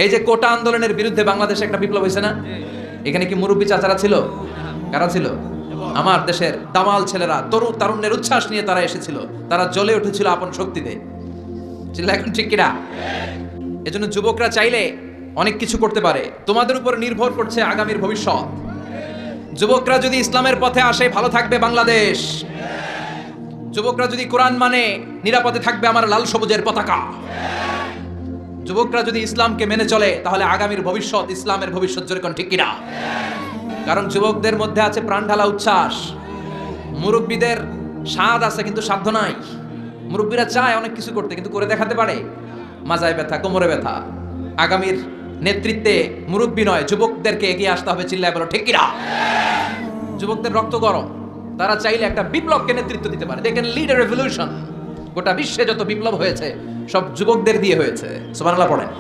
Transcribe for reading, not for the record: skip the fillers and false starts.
এই যে কোটা আন্দোলনের বিরুদ্ধে বাংলাদেশে একটা বিপ্লব হয়েছে না? এখানে কি মুরব্বী চাচারা ছিল? কারা ছিল? আমার দেশের দামাল ছেলেরা, তারুণ্যের উচ্ছ্বাস নিয়ে তারা এসেছিল, তারা জ্বলে উঠেছিল আপন শক্তিতে। চিল্লা এখন ঠিক কিনা? এজন্য যুবকরা চাইলে অনেক কিছু করতে পারে। তোমাদের উপর নির্ভর করছে আগামীর ভবিষ্যৎ। যুবকরা যদি ইসলামের পথে আসে ভালো থাকবে বাংলাদেশ। যুবকরা যদি কোরআন মানে নিরাপদে থাকবে আমার লাল সবুজের পতাকা। যুবকরা যদি ইসলামকে মেনে চলে তাহলে আগামীর ভবিষ্যৎ ইসলামের ভবিষ্যৎ যেরকম ঠিক কিনা? কারণ যুবকদের মধ্যে আছে প্রাণ ঢালা উচ্ছ্বাস। মুরব্বীদের স্বাদ আছে কিন্তু সাধ্য নাই। মুরব্বীরা চায় অনেক কিছু করতে কিন্তু করে দেখাতে পারে মাজায় ব্যথা, কোমরে ব্যথা। আগামীর নেতৃত্বে মুরব্বী নয় যুবকদেরকে এগিয়ে আসতে হবে। চিল্লায় বলো ঠিক কিনা? যুবকদের রক্ত গরম, তারা চাইলে একটা বিপ্লবকে নেতৃত্ব দিতে পারে। They can lead a revolution. গোটা বিশ্বে যত বিপ্লব হয়েছে সব যুবকদের দিয়ে হয়েছে। সুবহানাল্লাহ পড়েন।